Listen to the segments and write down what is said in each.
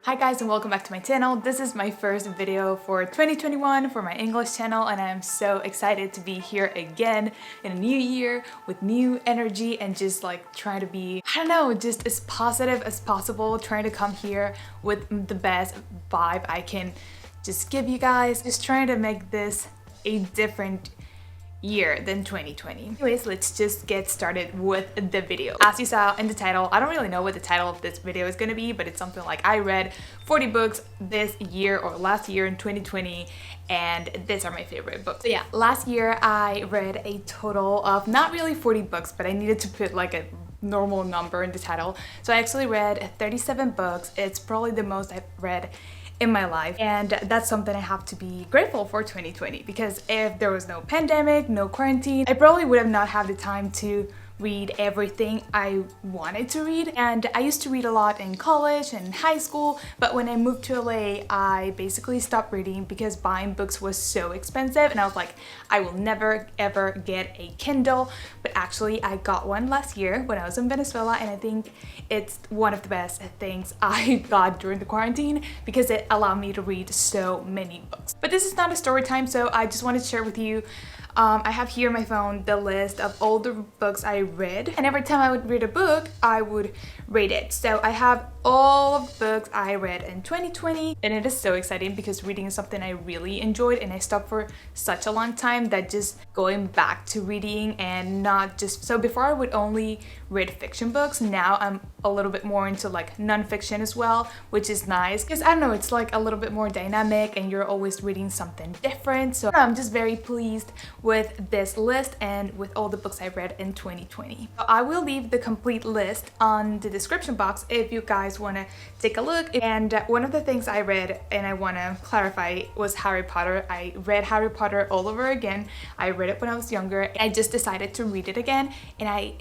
Hi guys and welcome back to my channel. This is my first video for 2021 for my English channel and I'm so excited to be here again in a new year with new energy and just like trying to be, I don't know, just as positive as possible, trying to come here with the best vibe I can just give you guys, just trying to make this a different year than 2020. Anyways, let's just get started with the video. As you saw in the title, I don't really know what the title of this video is gonna be, but it's something like I read 40 books this year or last year in 2020 and these are my favorite books. So yeah, last year I read a total of not really 40 books, but I needed to put like a normal number in the title. So I actually read 37 books. It's probably the most I've read in my life, and that's something I have to be grateful for 2020, because if there was no pandemic, no quarantine, I probably would have not had the time to read everything I wanted to read. And I used to read a lot in college and high school, but when I moved to LA, I basically stopped reading because buying books was so expensive and I was like, I will never ever get a Kindle. But actually I got one last year when I was in Venezuela, and I think it's one of the best things I got during the quarantine because it allowed me to read so many books. But this is not a story time, so I just wanted to share with you I have here on my phone the list of all the books I read, and every time I would read a book I would rate it. So I have all of the books I read in 2020 and it is so exciting because reading is something I really enjoyed and I stopped for such a long time that just going back to reading and not just, so before I would only read fiction books, now I'm a little bit more into like non-fiction as well, which is nice because I don't know, it's like a little bit more dynamic and you're always reading something different. So I'm just very pleased with this list and with all the books I read in 2020. So I will leave the complete list on the description box if you guys want to take a look. And one of the things I read, and I want to clarify, was Harry Potter. I read Harry Potter all over again. I read it when I was younger. I just decided to read it again and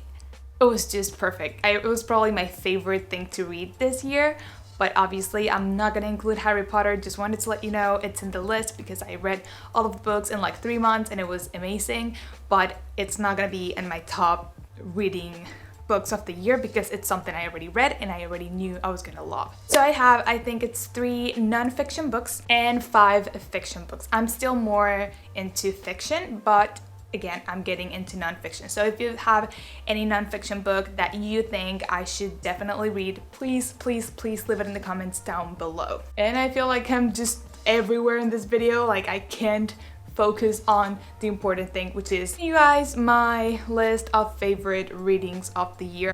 it was just perfect. It was probably my favorite thing to read this year. But obviously I'm not gonna include Harry Potter, just wanted to let you know it's in the list because I read all of the books in like 3 months and it was amazing, but it's not gonna be in my top reading books of the year because it's something I already read and I already knew I was gonna love. So I think it's 3 non-fiction books and 5 fiction books. I'm still more into fiction, but again, I'm getting into nonfiction. So if you have any nonfiction book that you think I should definitely read, please, please, please leave it in the comments down below. And I feel like I'm just everywhere in this video, like I can't focus on the important thing, which is you guys my list of favorite readings of the year.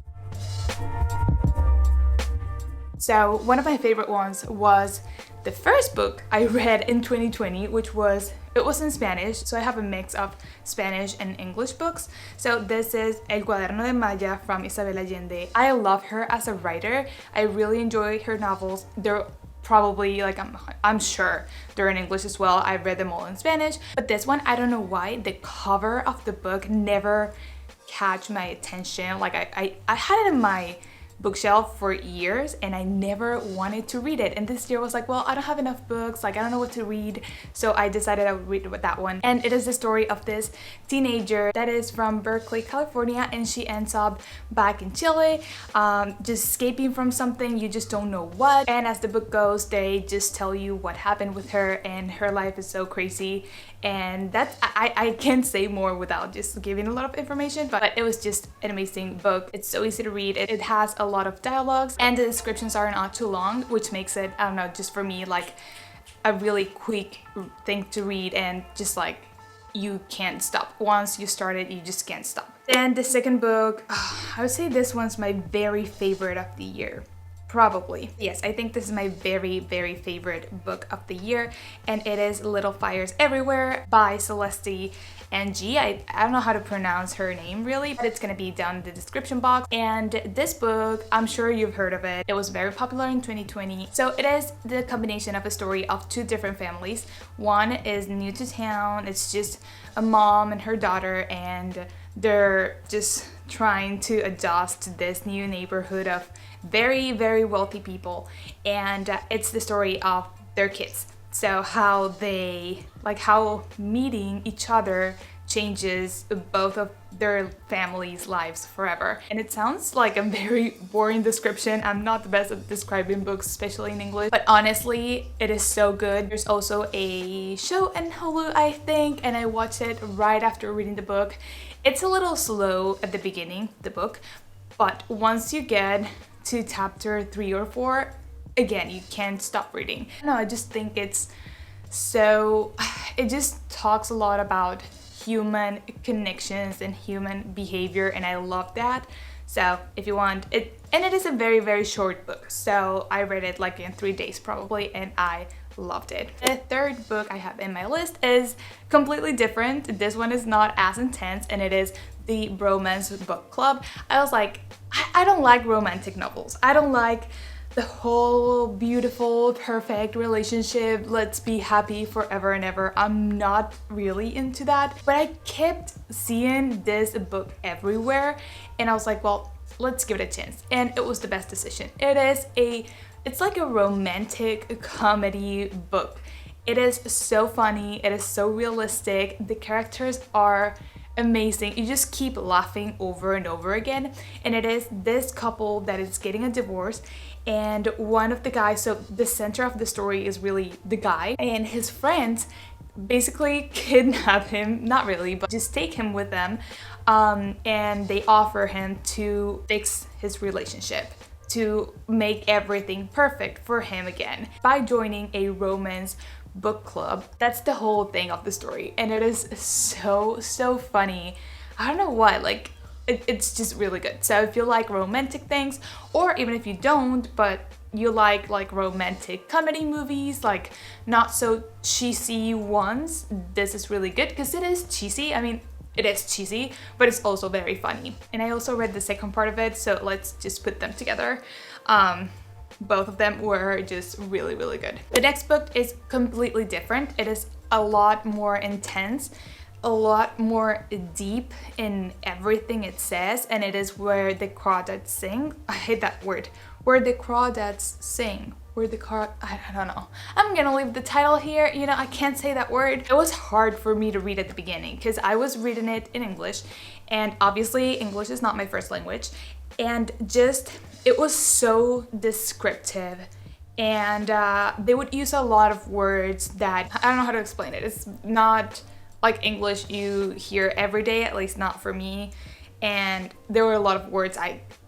So one of my favorite ones was the first book I read in 2020, which was, it was in Spanish, so I have a mix of Spanish and English books. So this is El Cuaderno de Maya from Isabel Allende. I love her as a writer. I really enjoy her novels. They're probably like, I'm sure they're in English as well. I've read them all in Spanish, but this one, I don't know why, the cover of the book never catch my attention. Like I had it in my bookshelf for years and I never wanted to read it, and this year was like, well, I don't have enough books, like I don't know what to read, so I decided I would read that one. And it is the story of this teenager that is from Berkeley, California, and she ends up back in Chile, just escaping from something, you just don't know what, and as the book goes they just tell you what happened with her, and her life is so crazy. And that's, I can't say more without just giving a lot of information, but it was just an amazing book. It's so easy to read. It has a lot of dialogues and the descriptions are not too long, which makes it, I don't know, just for me, like a really quick thing to read, and just like you can't stop. Once you start it, you just can't stop. And the second book, I would say this one's my very favorite of the year. Probably. Yes, I think this is my very, very favorite book of the year, and it is Little Fires Everywhere by Celeste Ng. I don't know how to pronounce her name really, but it's gonna be down in the description box. And this book, I'm sure you've heard of it. It was very popular in 2020. So it is the combination of a story of 2 different families. One is new to town. It's just a mom and her daughter, and they're just trying to adjust to this new neighborhood of very, very wealthy people, and it's the story of their kids. So how they, like how meeting each other changes both of their families' lives forever. And it sounds like a very boring description. I'm not the best at describing books, especially in English, but honestly, it is so good. There's also a show in Hulu, I think, and I watched it right after reading the book. It's a little slow at the beginning, the book, but once you get to chapter 3 or 4, again, you can't stop reading. No, I just think it just talks a lot about human connections and human behavior, and I love that. So if you want it, and it is a very, very short book, so I read it like in 3 days probably, and I loved it. The third book I have in my list is completely different. This one is not as intense, and it is the Romance Book Club. I was like, I don't like romantic novels. I don't like the whole beautiful, perfect relationship, let's be happy forever and ever. I'm not really into that, but I kept seeing this book everywhere, and I was like, well, let's give it a chance, and it was the best decision. It's like a romantic comedy book. It is so funny, it is so realistic, the characters are amazing. You just keep laughing over and over again, and it is this couple that is getting a divorce, and one of the guys, so the center of the story is really the guy, and his friends basically kidnap him, not really, but just take him with them, and they offer him to fix his relationship, to make everything perfect for him again by joining a romance book club. That's the whole thing of the story, and it is so funny. I don't know why, like it's just really good. So if you like romantic things, or even if you don't, but you like romantic comedy movies, like not so cheesy ones, this is really good because it is cheesy. I mean, it is cheesy, but it's also very funny. And I also read the second part of it, so let's just put them together. Both of them were just really, really good. The next book is completely different. It is a lot more intense, a lot more deep in everything it says, and it is Where the Crawdads Sing. I hate that word. Where the Crawdads Sing. I don't know. I'm gonna leave the title here. You know, I can't say that word. It was hard for me to read at the beginning because I was reading it in English, and obviously English is not my first language, and it was so descriptive, and they would use a lot of words that I don't know how to explain it. It's not like English you hear every day, at least not for me, and there were a lot of words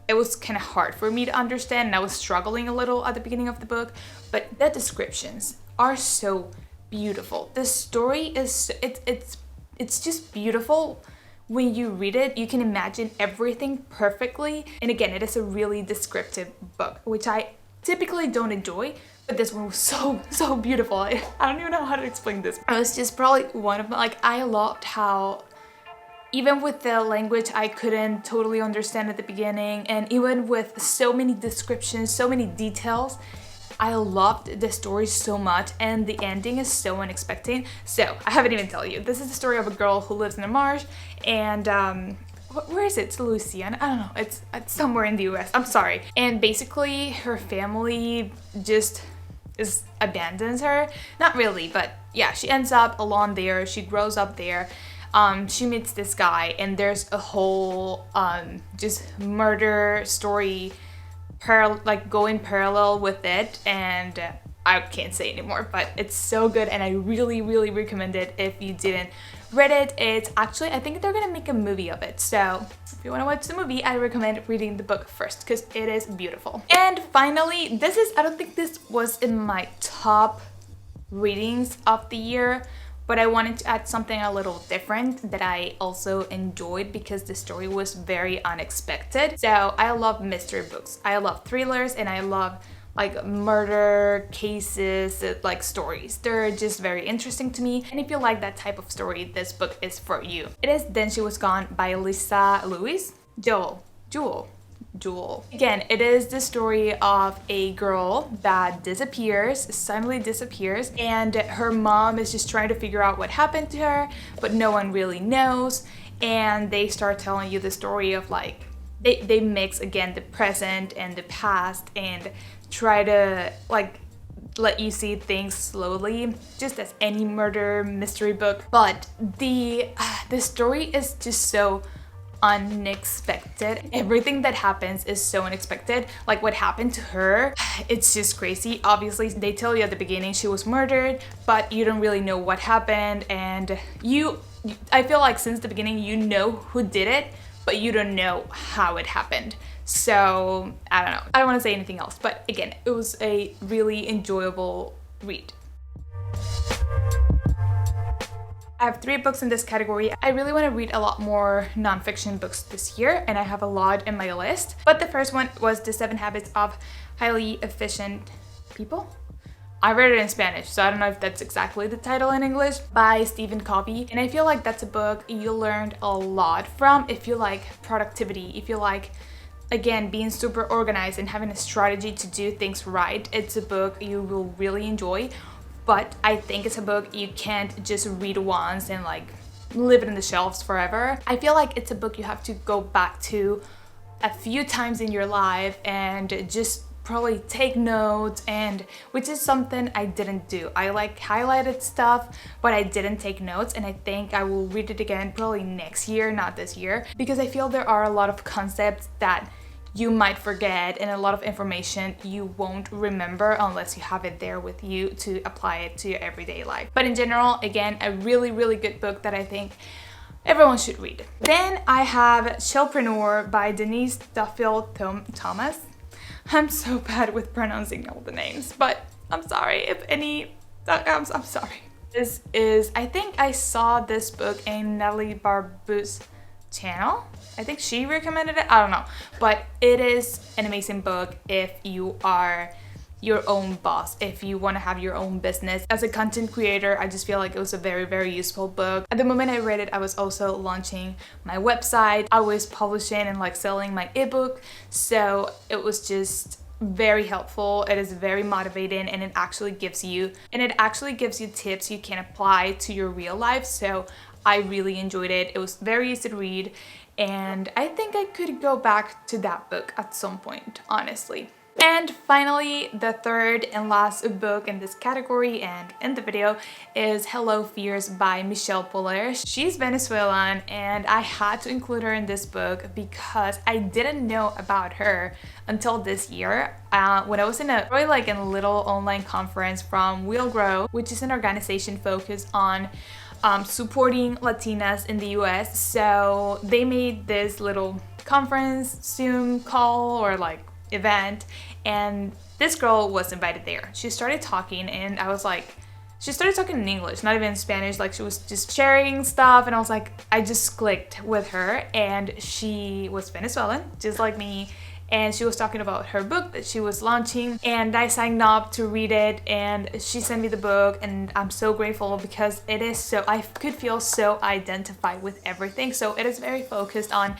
it was kind of hard for me to understand, and I was struggling a little at the beginning of the book, but the descriptions are so beautiful. The story is, it's just beautiful. When you read it, you can imagine everything perfectly, and again, it is a really descriptive book, which I typically don't enjoy, but this one was so beautiful. I don't even know how to explain this. It was just probably one of my, like, I loved how even with the language I couldn't totally understand at the beginning, and even with so many descriptions, so many details, I loved the story so much, and the ending is so unexpected. So I haven't even told you. This is the story of a girl who lives in a marsh, and where is it? It's Louisiana? I don't know. It's somewhere in the US. I'm sorry. And basically her family just abandons her. Not really, but yeah, she ends up alone there. She grows up there. She meets this guy, and there's a whole just murder story going parallel with it, and I can't say anymore, but it's so good, and I really recommend it if you didn't read it. It's actually, I think they're gonna make a movie of it, so if you want to watch the movie, I recommend reading the book first because it is beautiful. And finally, I don't think this was in my top readings of the year, but I wanted to add something a little different that I also enjoyed because the story was very unexpected. So I love mystery books. I love thrillers, and I love like murder cases, like stories. They're just very interesting to me. And if you like that type of story, this book is for you. It is Then She Was Gone by Lisa Lewis. Jewel. Again, it is the story of a girl that suddenly disappears, and her mom is just trying to figure out what happened to her, but no one really knows, and they start telling you the story of like, they mix again the present and the past and try to like let you see things slowly, just as any murder mystery book. But the the story is just so unexpected. Everything that happens is so unexpected. Like what happened to her, it's just crazy. Obviously they tell you at the beginning she was murdered, but you don't really know what happened, and I feel like since the beginning you know who did it, but you don't know how it happened. So I don't know, I don't want to say anything else, but again, it was a really enjoyable read. I have 3 books in this category. I really want to read a lot more nonfiction books this year, and I have a lot in my list. But the first one was The 7 Habits of Highly Efficient People. I read it in Spanish, so I don't know if that's exactly the title in English, by Stephen Covey. And I feel like that's a book you learned a lot from if you like productivity, if you like, again, being super organized and having a strategy to do things right. It's a book you will really enjoy. But I think it's a book you can't just read once and like leave it in the shelves forever. I feel like it's a book you have to go back to a few times in your life and just probably take notes, and which is something I didn't do. I like highlighted stuff, but I didn't take notes, and I think I will read it again probably next year, not this year, because I feel there are a lot of concepts that you might forget and a lot of information you won't remember unless you have it there with you to apply it to your everyday life. But in general, again, a really, really good book that I think everyone should read. Then I have Chillpreneur by Denise Duffield Thomas. I'm so bad with pronouncing all the names, but I'm sorry if any, I'm sorry. This is, I think I saw this book in Natalie Barbu's channel. I think she recommended it, I don't know, but it is an amazing book if you are your own boss, if you want to have your own business. As a content creator, I just feel like it was a very, very useful book. At the moment I read it, I was also launching my website. I was publishing and like selling my ebook, so it was just very helpful. It is very motivating, and it actually gives you tips you can apply to your real life. So I really enjoyed it. It was very easy to read, and I think I could go back to that book at some point, honestly. And finally, the third and last book in this category and in the video is Hello Fears by Michelle Poler. She's Venezuelan, and I had to include her in this book because I didn't know about her until this year when I was in a little online conference from We'll Grow, which is an organization focused on supporting Latinas in the US. So they made this little conference Zoom call or like event, and this girl was invited there. She started talking, and I was like, she started talking in English, not even in Spanish. Like she was just sharing stuff, and I was like, I just clicked with her. And she was Venezuelan, just like me, and she was talking about her book that she was launching, and I signed up to read it, and she sent me the book, and I'm so grateful because it is so, I could feel so identified with everything. So it is very focused on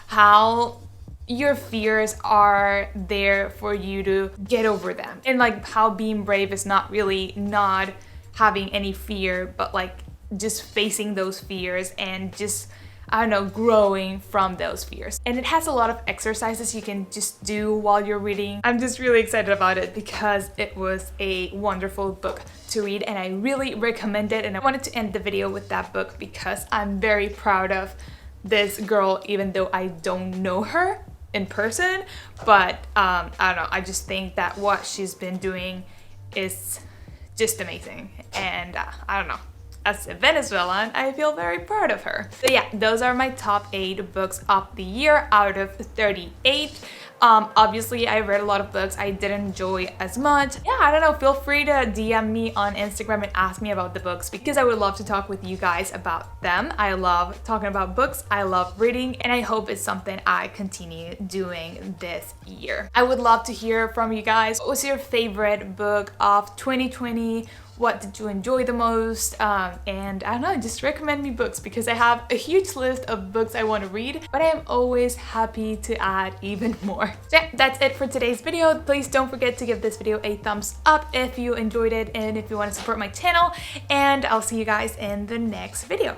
how your fears are there for you to get over them, and like how being brave is not really not having any fear, but like just facing those fears and just, I don't know, growing from those fears. And it has a lot of exercises you can just do while you're reading. I'm just really excited about it because it was a wonderful book to read, and I really recommend it. And I wanted to end the video with that book because I'm very proud of this girl, even though I don't know her in person. But I don't know, I just think that what she's been doing is just amazing, and I don't know, as a Venezuelan, I feel very proud of her. So yeah, those are my top 8 books of the year out of 38. Obviously I read a lot of books I didn't enjoy as much. Yeah, I don't know, feel free to DM me on Instagram and ask me about the books because I would love to talk with you guys about them. I love talking about books, I love reading, and I hope it's something I continue doing this year. I would love to hear from you guys. What was your favorite book of 2020? What did you enjoy the most? And I don't know, just recommend me books because I have a huge list of books I want to read, but I am always happy to add even more. So yeah, that's it for today's video. Please don't forget to give this video a thumbs up if you enjoyed it and if you want to support my channel, and I'll see you guys in the next video.